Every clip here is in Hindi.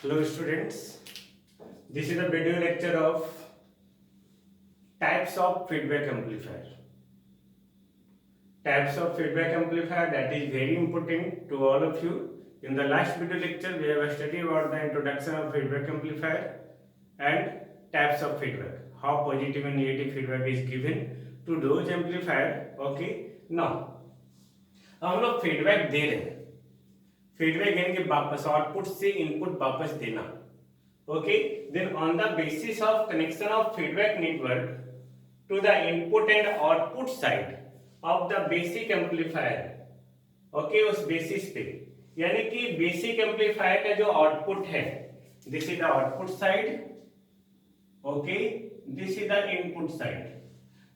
Hello students, this is a video lecture of types of feedback amplifier. Types of feedback amplifier, that is very important to all of you. In the last video lecture we have studied about the introduction of feedback amplifier and types of feedback, how positive and negative feedback is given to those amplifier. Okay, now हम लोग फीडबैक दे रहे हैं, फीडबैक यानी कि वापस आउटपुट से इनपुट वापस देना. Okay, then on the basis of connection of feedback network to the input and output side of the basic amplifier. Okay, उस बेसिस पे यानी कि बेसिक एम्पलीफायर का जो आउटपुट है, this is the output side. Okay, this is the input side.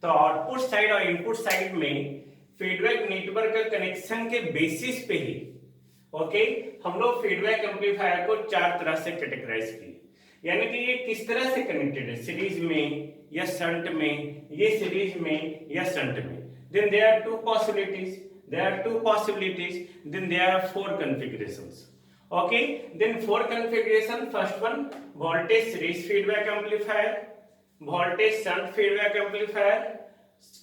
तो आउटपुट साइड और इनपुट साइड में फीडबैक नेटवर्क का कनेक्शन के बेसिस पे ही ओके हम लोग फीडबैक एम्पलीफायर को चार तरह से कैटेगराइज किए. यानी कि ये किस तरह से कनेक्टेड है, सीरीज में या शंट में, ये सीरीज में या शंट में. Then there are two possibilities, then there are four configurations. Okay, then four configuration. First one, voltage series feedback amplifier, voltage shunt feedback amplifier,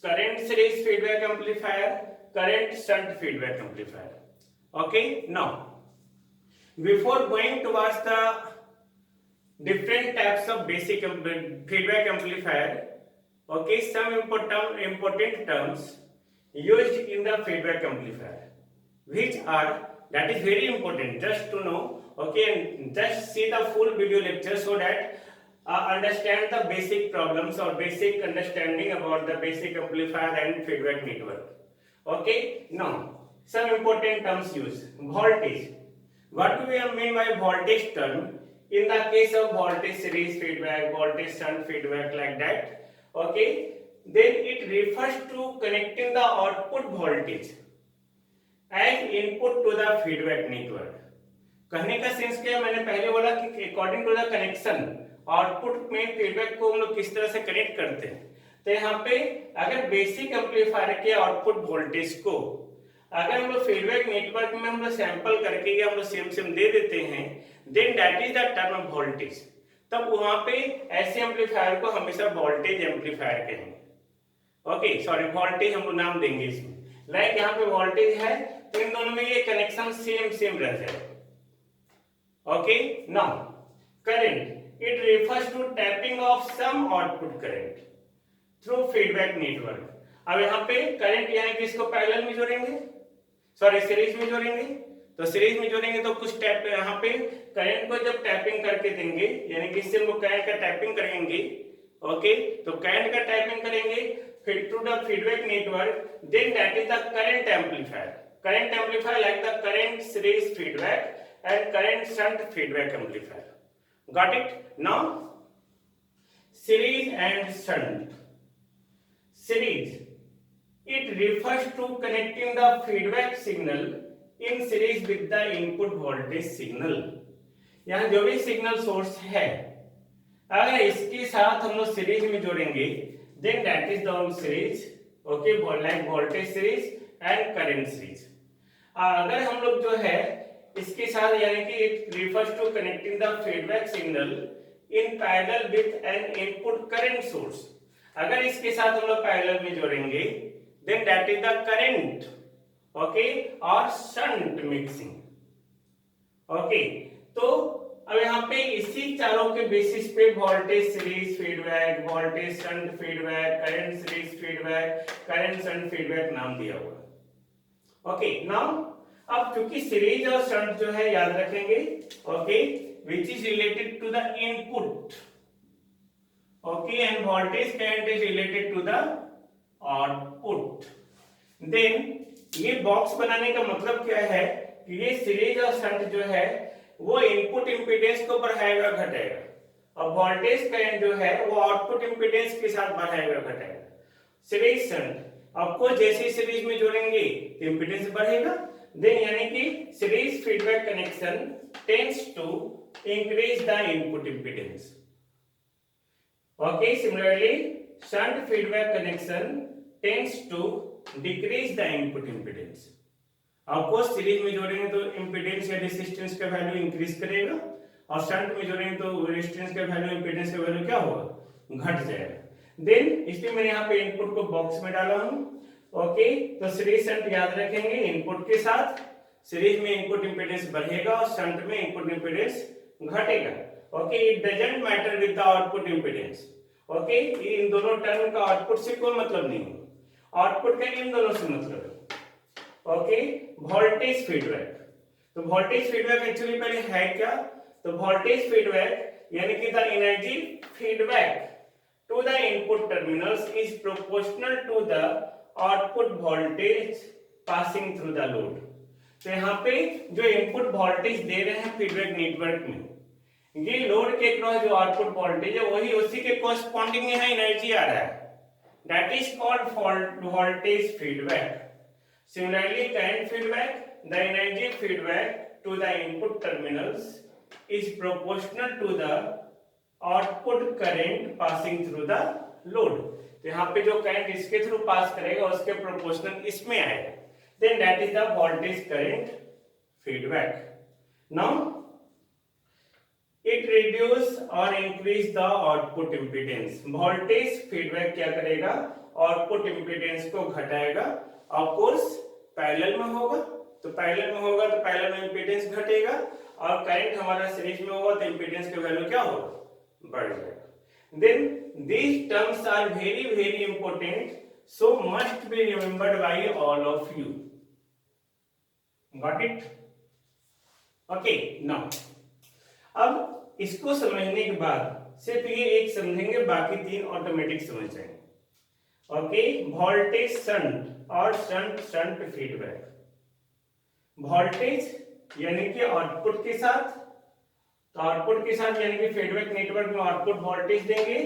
current series feedback amplifier, current shunt feedback amplifier. Okay, now before going towards the different types of basic feedback amplifier, okay, some important terms used in the feedback amplifier, which are, that is very important just to know. Okay, and just see the full video lecture so that understand the basic problems or basic understanding about the basic amplifier and feedback network. Okay, now some important terms used. Voltage. What do we mean by voltage term? In the case of voltage series feedback, voltage shunt feedback, like that. Okay, then it refers to connecting the output voltage as input to the feedback network. कहने का सेंस क्या है, मैंने पहले बोला कि according to the connection output में फीडबैक को हम लोग किस तरह से कनेक्ट करते हैं. तो यहाँ पे अगर बेसिक एम्पलीफायर के आउटपुट वोल्टेज को अगर हम लोग फीडबैक नेटवर्क में हम लोग सैंपल करके या हम लोग सेम दे देते हैं, then that is the term voltage. तब वहां पे ऐसे एम्पलीफायर को हमेशा वोल्टेज एम्पलीफायर कहेंगे. ओके, सॉरी, वोल्टेज हम लोग नाम देंगे इसमें. लाइक यहाँ पे वोल्टेज है तो इन दोनों में ये कनेक्शन सेम रह जाएगा. Okay, now current, it refers to tapping of some output current through feedback network. अब यहाँ पे करंट यानी कि इसको पैरेलल में जोड़ेंगे, सॉरी सीरीज में जोड़ेंगे. तो सीरीज में जोड़ेंगे तो कुछ टैप यहाँ पे करंट को जब टैपिंग करके देंगे, यानी कि इससे हम लोग करंट का टैपिंग करेंगे. ओके, तो करंट का टैपिंग करेंगे फिर through the feedback network, then that is the current amplifier. Current amplifier like the current series feedback and current shunt feedback amplifier. Got it? Now series and shunt. Series, it refers to connecting the feedback signal in series with the input voltage signal. यहाँ जो भी सिग्नल सोर्स है अगर इसके साथ हम लोग सीरीज में जोड़ेंगे, then that is the series. Okay, like voltage series and current series. अगर हम लोग जो है इसके साथ यानी कि it refers to connecting the feedback signal in parallel with an input current source. अगर इसके साथ हम लोग पैरेलल में जोड़ेंगे, then that is the current. Okay, और शंट मिक्सिंग. ओके, तो अब यहाँ पे इसी चारों के बेसिस पे voltage series feedback, voltage shunt feedback, current series feedback, current shunt feedback नाम दिया हुआ. ओके, नाउ अब क्योंकि सीरीज और शंट जो है याद रखेंगे, okay, which is related to the input. Okay, and voltage current is related to the output. Then ये बॉक्स बनाने का मतलब क्या है कि ये सीरीज और शंट जो है वो इनपुट इंपीडेंस को बढ़ाएगा घटाएगा, और वोल्टेज करंट जो है वो आउटपुट इंपीडेंस के साथ बढ़ाएगा घटाएगा. सीरीज शंट आपको जैसे सीरीज में जोड़ेंगे इंपीडेंस बढ़ेगा, then यानी कि series feedback connection tends to increase the input impedance. Okay, similarly shunt feedback connection tends to decrease the input impedance. Of course series में जोड़ेंगे तो इम्पीडेंस या रेजिस्टेंस का वैल्यू इंक्रीज करेगा, और शंट में जोड़ेंगे तो रेजिस्टेंस का वैल्यू, इंपेडेंस का वैल्यू क्या होगा, घट जाएगा। देन इसलिए मैंने यहाँ पे इनपुट को बॉक्स में डाला हूँ। ओके, तो सीरीज शंट याद रखेंगे, इनपुट के साथ सीरीज में इनपुट इंपेडेंस बढ़ेगा और शंट में इनपुट इंपेडेंस घटेगा। Okay, it doesn't matter with the output impedance. Okay, इन दोनों टर्म का आउटपुट से कोई मतलब नहीं है, आउटपुट का इन दोनों से मतलब है। ओके, वोल्टेज फीडबैक, तो वोल्टेज फीडबैक एक्चुअली पहले है क्या, तो वोल्टेज फीडबैक यानी कि the energy feedback to the input terminals is proportional to the output voltage passing through the load. तो यहाँ पे जो इनपुट वोल्टेज दे रहे हैं फीडबैक नेटवर्क में, ये लोड के क्रॉस जो आउटपुट वोल्टेज है वही उसी के कॉरस्पॉन्डिंग यहाँ एनर्जी आ रहा है, that is called voltage feedback. Similarly current feedback, the energy feedback to the input terminals is proportional to the output current passing through the load। तो यहाँ पे जो करंट इसके थ्रू पास करेगा उसके प्रोपोर्शनल इसमें आएगा, then that is the voltage current feedback। Now it reduce or increase the output impedance। voltage feedback क्या करेगा, आउटपुट इंपीडेंस को घटाएगा। ऑफ कोर्स पैरेलल में होगा, तो पैरेलल में होगा तो पैरेलल में इंपीडेंस घटेगा, और करंट हमारा सीरीज में होगा तो इंपीडेंस का वैल्यू क्या होगा, बढ़ जाएगा। Then these terms are very very important, so must be remembered by all of you। got it? okay, now अब इसको समझने के बाद सिर्फ ये एक समझेंगे, बाकी तीन ऑटोमेटिक समझ जाएंगे। ओके, वोल्टेज शंट और शंट शंट फीडबैक। वोल्टेज यानी कि आउटपुट के साथ, तो आउटपुट के साथ यानी कि फीडबैक नेटवर्क में आउटपुट वोल्टेज देंगे।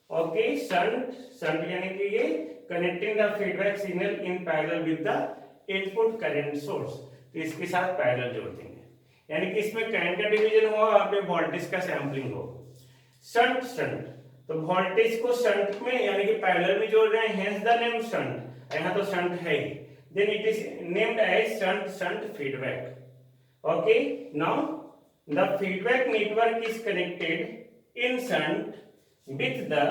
ओके, शंट शंट यानी कि ये connecting the feedback signal in parallel with the input current source, तो इसके साथ पैरेलल जोड़ देंगे, यानी कि इसमें करंट का डिवीजन होगा और पे वोल्टेज का सैंपलिंग होगा। शंट शंट, तो वोल्टेज को शंट में यानी कि पैरेलल में जोड़ रहे हैं, हेंस द नेम शंट, यहाँ तो शंट है ही, then it is named as shunt feedback। okay, now the feedback network is connected in shunt with the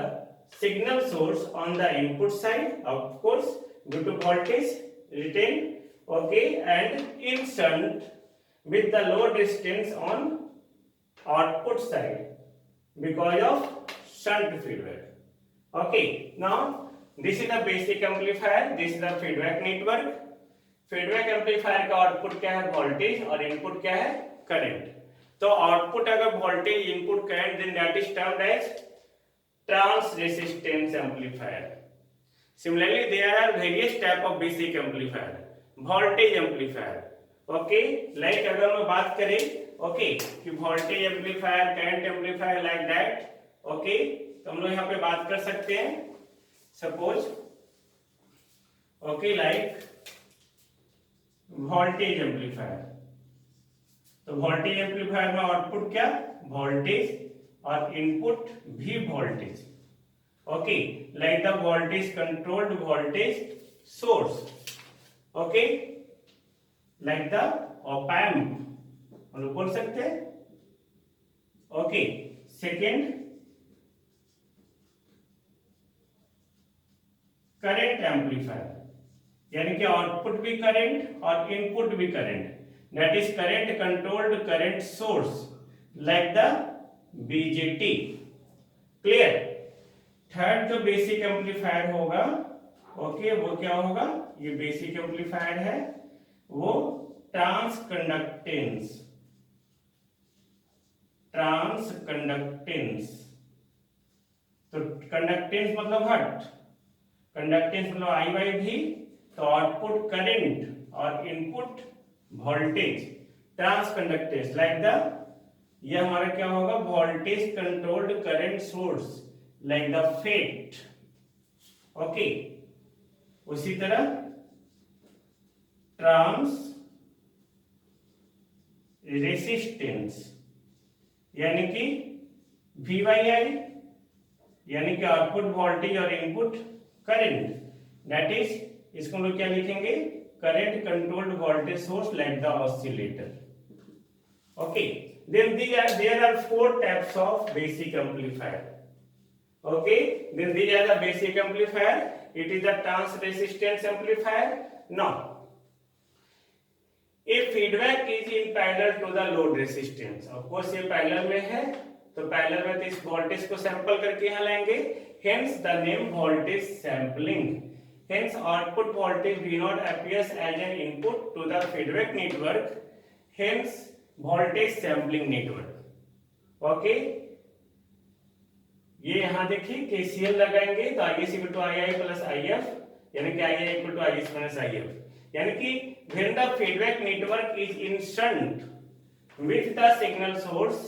signal source on the input side, of course due to voltage retained, okay, and in shunt with the load resistance on output side because of shunt feedback। okay, now this is the basic amplifier, this is the feedback network। Feedback amplifier का आउटपुट क्या है, वोल्टेज, और इनपुट क्या है, करंट। तो आउटपुट अगर voltage, input current, then that is termed as transresistance amplifier. Similarly there are various type of basic amplifier, voltage amplifier. Okay, like अगर मैं बात करें ओके कि voltage amplifier, current amplifier, like that. Okay, तो हम लोग यहाँ पे बात कर सकते हैं, suppose okay like voltage amplifier. तो वोल्टेज एम्पलीफायर में आउटपुट क्या, वोल्टेज, और इनपुट भी voltage. Okay, like the voltage controlled voltage source. Okay, like the op amp, हम लोग बोल सकते हैं। ओके, सेकेंड करंट एम्पलीफायर, यानी कि आउटपुट भी करंट और इनपुट भी current, that is current controlled current source like the BJT. Clear? Third जो बेसिक एम्पलीफायर होगा, ओके, वो क्या होगा, ये बेसिक एम्पलीफायर है, वो ट्रांस कंडक्टेंस। ट्रांस कंडक्टेंस, तो कंडक्टेंस मतलब हट, कंडक्टेंस मतलब आई बाई भी, तो आउटपुट करंट और input voltage, transconductance like the, ये हमारा क्या होगा, voltage controlled current source like the FET. Okay, उसी तरह ट्रांस रेसिस्टेंस, यानी कि वी बाई आई, यानी कि आउटपुट वोल्टेज और इनपुट करंट, दैट इज, इसको हम लोग क्या लिखेंगे, current controlled voltage source like the oscillator. Okay, Then there are four types of basic amplifier. Okay, then these are the basic amplifier. It is the trans resistance amplifier. Now, if feedback is in parallel to the load resistance, of course ये parallel में है, तो parallel में इस voltage को sample करके यहाँ लाएंगे. Hence the name voltage sampling. Hence output voltage V0 appears as an input to the feedback network. Hence voltage sampling network. Okay. ये यहाँ देखिए KCL लगाएंगे तो IS equal to II plus IF, यानी कि II equal to IS minus IF, यानी कि when the feedback network is in shunt with the signal source,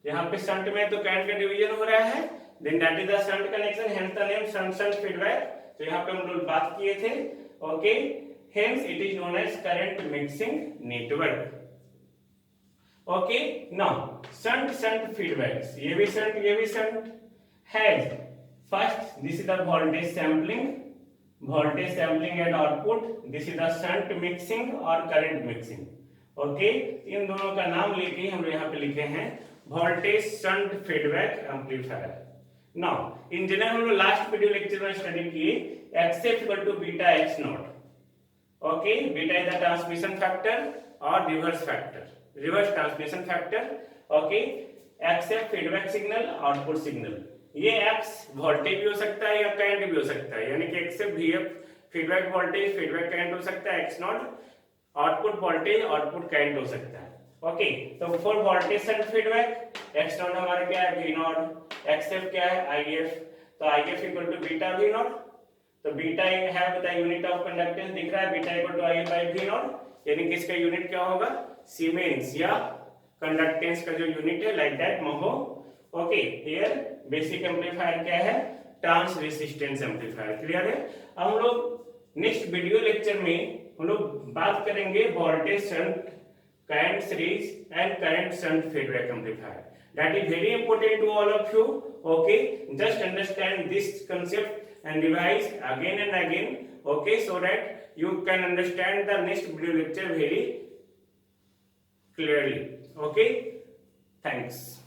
यहाँ पे shunt में तो current का डिवीजन हो रहा है, then that is the shunt connection, hence the name shunt feedback. तो यहाँ पे हम लोग बात किए थे. Okay, hence it is known as current mixing network. Okay, now shunt feedbacks, ये भी shunt has first, this is the voltage sampling at output, this is the shunt mixing or current mixing. Okay, इन दोनों का नाम लेके हम यहाँ पे लिखे हैं voltage shunt feedback amplifier. Now in general हम लोग लास्ट वीडियो लेक्चर में स्टडी किए XF equal to beta X naught. Okay, beta is the transmission factor or reverse transmission factor. Okay, XF feedback signal, output signal. ये X वोल्टेज भी हो सकता है या करंट भी हो सकता है, यानी कि X से VF feedback voltage feedback current हो सकता है, X not output voltage output current हो सकता है. ओके, तो for voltage shunt feedback X not हमारा क्या है V नॉट, XF क्या है IF, तो IF equal to beta V naught, तो बीटा है द यूनिट ऑफ कंडक्टेंस दिख रहा है, beta equal to IF by V naught, यानी कि इसका यूनिट क्या होगा सीमेंस या कंडक्टेंस का जो यूनिट है like that mho. Okay, here basic amplifier क्या है ट्रांस रेजिस्टेंस एम्पलीफायर. क्लियर है. अब हम लोग नेक्स्ट वीडियो लेक्चर में हम लोग बात करेंगे voltage shunt, current series and current shunt feedback amplifier. That is very important to all of you. Okay, just understand this concept and revise again and again. Okay, so that you can understand the next video lecture very clearly. Okay, thanks.